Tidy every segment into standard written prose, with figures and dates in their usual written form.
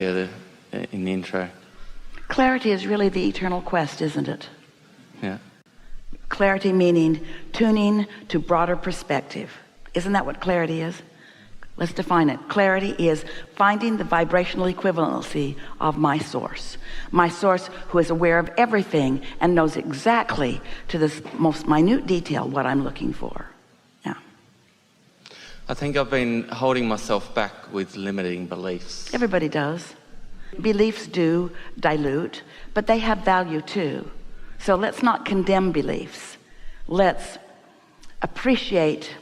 in the intro. Clarity is really the eternal quest, isn't it? Yeah. Clarity meaning tuning to broader perspective. Isn't that what clarity is? Let's define it. Clarity is finding the vibrational equivalency of my source who is aware of everything and knows exactly to this most minute detail what I'm looking for. Yeah. I think I've been holding myself back with limiting beliefs. Everybody does. Beliefs do dilute, but they have value too. So let's not condemn beliefs. Let's appreciate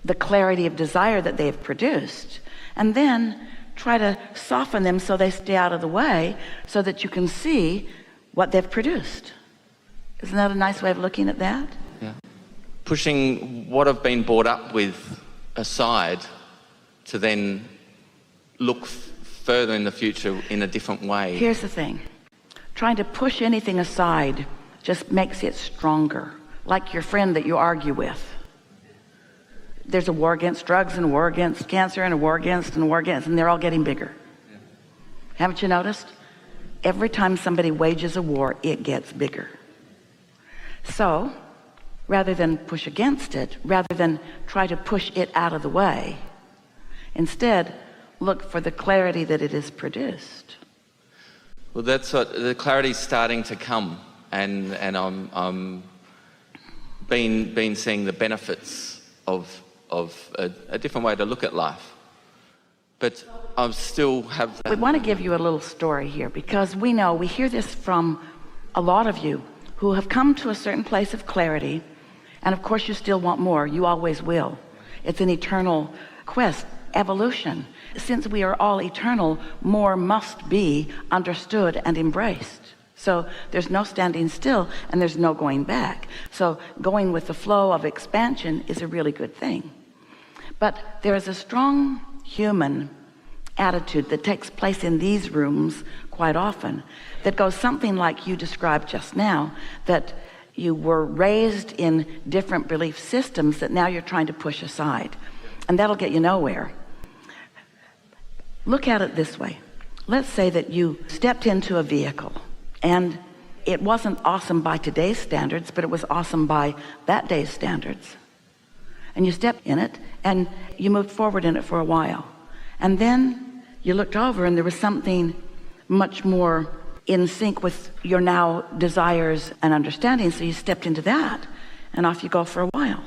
the clarity of desire that they've produced, and then try to soften them so they stay out of the way so that you can see what they've produced. Isn't that a nice way of looking at that? Yeah. Pushing what I've been brought up with aside to then look further in the future in a different way. Here's the thing. Trying to push anything aside just makes it stronger. Like your friend that you argue with. There's a war against drugs and a war against cancer and a war against and a war against, and they're all getting bigger. Yeah. Haven't you noticed? Every time somebody wages a war, it gets bigger. So rather than push against it, rather than try to push it out of the way, instead look for the clarity that it has produced. Well, that's what the clarity's starting to come, and I'm been seeing the benefits of a different way to look at life. But I still have that. We want to give you a little story here, because we hear this from a lot of you who have come to a certain place of clarity, and of course you still want more. You always will. It's an eternal quest, evolution. Since we are all eternal, more must be understood and embraced. So there's no standing still and there's no going back. So going with the flow of expansion is a really good thing. But there is a strong human attitude that takes place in these rooms quite often that goes something like you described just now, that you were raised in different belief systems that now you're trying to push aside, and that'll get you nowhere. Look at it this way. Let's say that you stepped into a vehicle and it wasn't awesome by today's standards, but it was awesome by that day's standards. And you stepped in it and you moved forward in it for a while. And then you looked over and there was something much more in sync with your now desires and understanding. So you stepped into that and off you go for a while.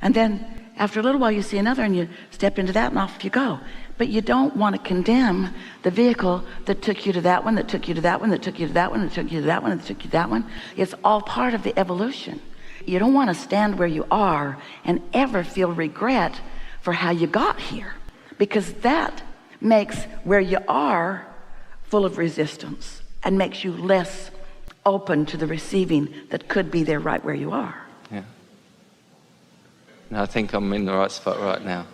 And then after a little while you see another and you step into that and off you go. But you don't want to condemn the vehicle that took you to that one, that took you to that one, that took you to that one, that took you to that one, that took you to that one. It's all part of the evolution. You don't want to stand where you are and ever feel regret for how you got here, because that makes where you are full of resistance and makes you less open to the receiving that could be there right where you are. Yeah. And I think I'm in the right spot right now.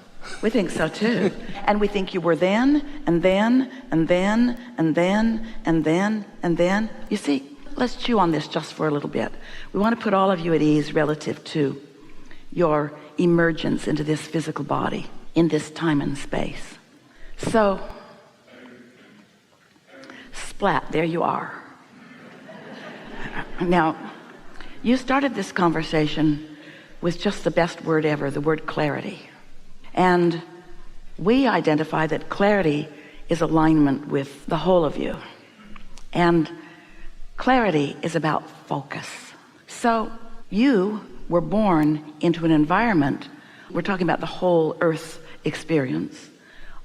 We think so too. And we think you were then, and then, and then, and then, and then, and then. You see, let's chew on this just for a little bit. We want to put all of you at ease relative to your emergence into this physical body, in this time and space. So, splat, there you are. Now, you started this conversation with just the best word ever, the word clarity. And we identify that clarity is alignment with the whole of you. And clarity is about focus. So you were born into an environment, we're talking about the whole earth experience,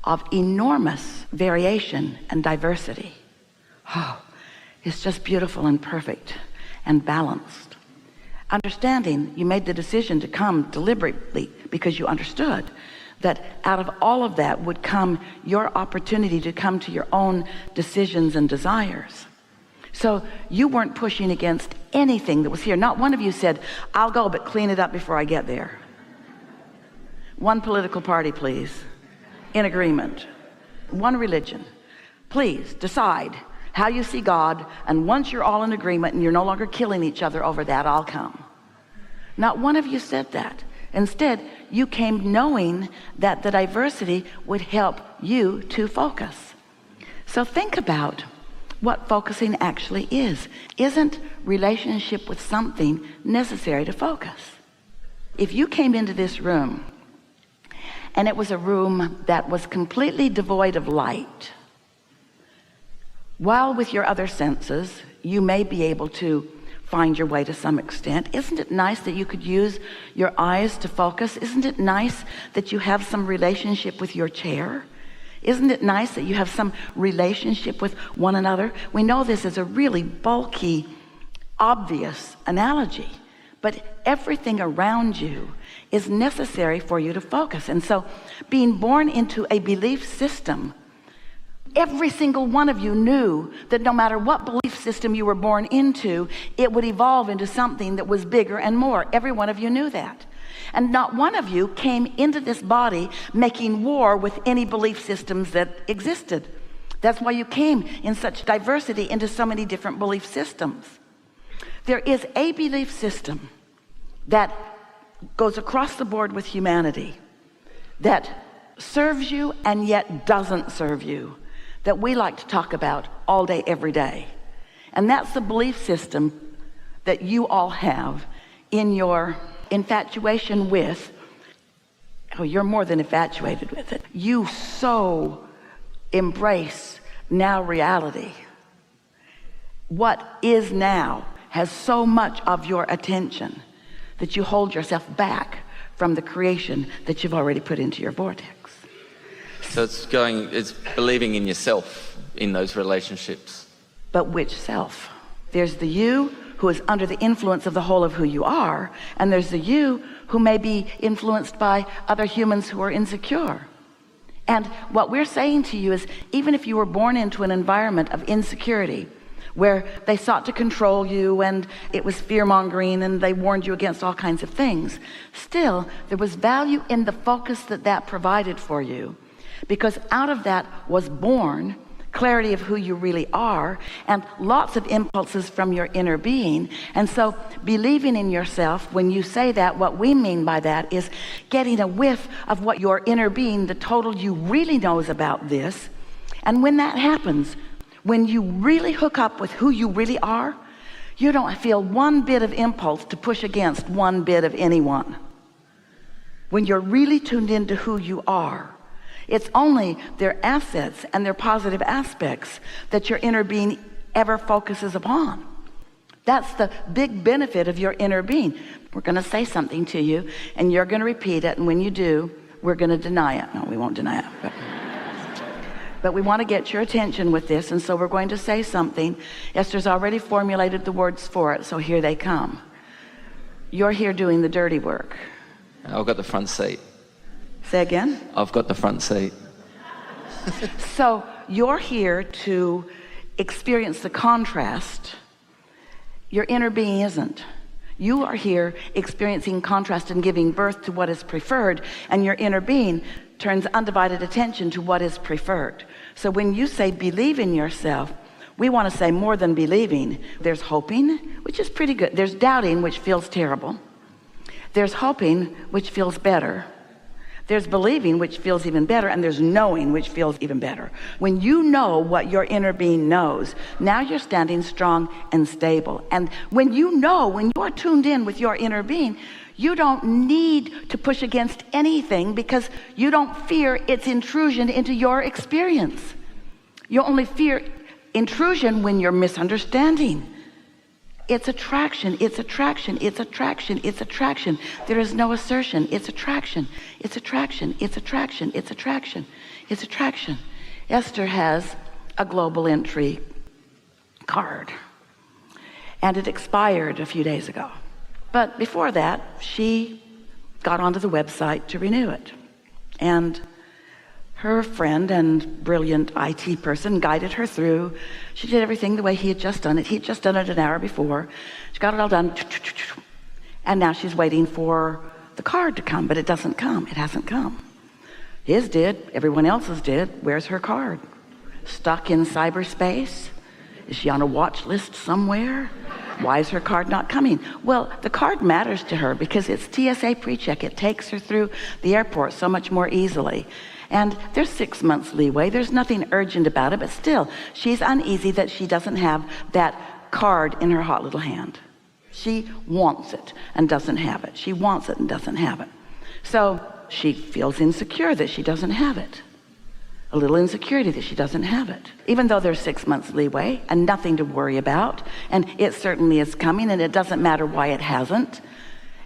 of enormous variation and diversity. Oh, it's just beautiful and perfect and balanced. Understanding, you made the decision to come deliberately because you understood that out of all of that would come your opportunity to come to your own decisions and desires. So you weren't pushing against anything that was here. Not one of you said, I'll go, but clean it up before I get there. One political party, please, in agreement. One religion. Please decide how you see God, and once you're all in agreement and you're no longer killing each other over that, I'll come. Not one of you said that. Instead, you came knowing that the diversity would help you to focus. So think about what focusing actually is. Isn't relationship with something necessary to focus? If you came into this room and it was a room that was completely devoid of light, while with your other senses you may be able to find your way to some extent, isn't it nice that you could use your eyes to focus? Isn't it nice that you have some relationship with your chair? Isn't it nice that you have some relationship with one another? We know this is a really bulky, obvious analogy, but everything around you is necessary for you to focus. And so being born into a belief system, every single one of you knew that no matter what belief system you were born into, it would evolve into something that was bigger and more. Every one of you knew that. And not one of you came into this body making war with any belief systems that existed. That's why you came in such diversity into so many different belief systems. There is a belief system that goes across the board with humanity, that serves you and yet doesn't serve you, that we like to talk about all day, every day. And that's the belief system that you all have in your infatuation with, oh, you're more than infatuated with it. You so embrace now reality. What is now has so much of your attention that you hold yourself back from the creation that you've already put into your vortex. So it's believing in yourself in those relationships. But which self? There's the you who is under the influence of the whole of who you are, and there's the you who may be influenced by other humans who are insecure. And what we're saying to you is, even if you were born into an environment of insecurity where they sought to control you and it was fear-mongering and they warned you against all kinds of things, still there was value in the focus that provided for you, because out of that was born clarity of who you really are and lots of impulses from your inner being. And so believing in yourself, when you say that, what we mean by that is getting a whiff of what your inner being, the total you, really knows about this. And when that happens, when you really hook up with who you really are, you don't feel one bit of impulse to push against one bit of anyone. When you're really tuned into who you are, it's only their assets and their positive aspects that your inner being ever focuses upon. That's the big benefit of your inner being. We're going to say something to you and you're going to repeat it, and when you do, we're going to deny it. No, we won't deny it. But we want to get your attention with this, and so we're going to say something. Esther's already formulated the words for it, so here they come. You're here doing the dirty work. I've got the front seat. Say again? I've got the front seat. So you're here to experience the contrast. Your inner being isn't. You are here experiencing contrast and giving birth to what is preferred, and your inner being turns undivided attention to what is preferred. So when you say believe in yourself, we want to say more than believing. There's hoping, which is pretty good. There's doubting, which feels terrible. There's hoping, which feels better. There's believing, which feels even better, and there's knowing, which feels even better. When you know what your inner being knows, now you're standing strong and stable. And when you know, when you're tuned in with your inner being, you don't need to push against anything, because you don't fear its intrusion into your experience. You only fear intrusion when you're misunderstanding. It's attraction, it's attraction, it's attraction, it's attraction. There is no assertion. It's attraction, it's attraction, it's attraction, it's attraction, it's attraction. Esther has a global entry card, and it expired a few days ago. But before that, she got onto the website to renew it. And her friend and brilliant IT person guided her through. She did everything the way he had just done it. He had just done it an hour before. She got it all done. And now she's waiting for the card to come, but it doesn't come. It hasn't come. His did. Everyone else's did. Where's her card? Stuck in cyberspace? Is she on a watch list somewhere? Why is her card not coming? Well, the card matters to her because it's TSA pre-check. It takes her through the airport so much more easily. And there's 6 months leeway. There's nothing urgent about it, but still, she's uneasy that she doesn't have that card in her hot little hand. She wants it and doesn't have it. She wants it and doesn't have it. So she feels insecure that she doesn't have it. A little insecurity that she doesn't have it. Even though there's 6 months leeway and nothing to worry about, and it certainly is coming, and it doesn't matter why it hasn't.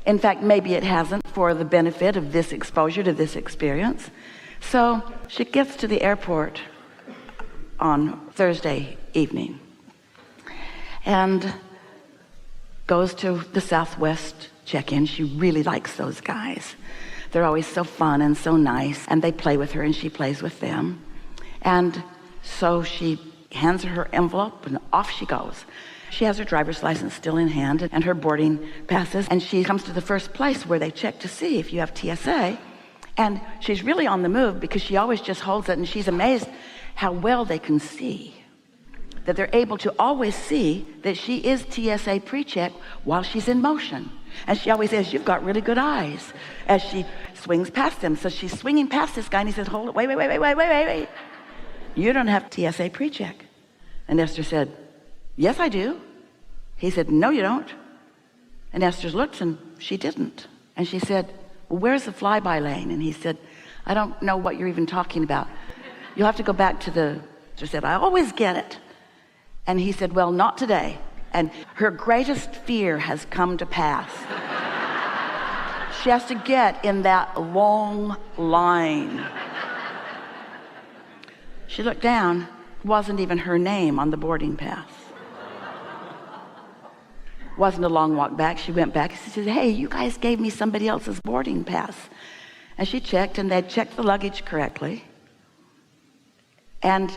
In fact, maybe it hasn't for the benefit of this exposure to this experience. So she gets to the airport on Thursday evening and goes to the Southwest check-in. She really likes those guys. They're always so fun and so nice, and they play with her and she plays with them. And so she hands her envelope and off she goes. She has her driver's license still in hand and her boarding passes, and she comes to the first place where they check to see if you have TSA. And she's really on the move because she always just holds it, and she's amazed how well they can see. That they're able to always see that she is TSA pre-check while she's in motion. And she always says, "You've got really good eyes," as she swings past them. So she's swinging past this guy, and he says, "Hold it, wait. You don't have TSA pre-check." And Esther said, "Yes, I do." He said, "No, you don't." And Esther looked, and she didn't. And she said, "Well, where's the flyby lane?" And he said, "I don't know what you're even talking about. You'll have to go back to the..." She said, "I always get it." And he said, "Well, not today." And her greatest fear has come to pass. She has to get in that long line. She looked down. It wasn't even her name on the boarding pass. Wasn't a long walk back. She went back. She said, "Hey, you guys gave me somebody else's boarding pass." And she checked, and they'd checked the luggage correctly. And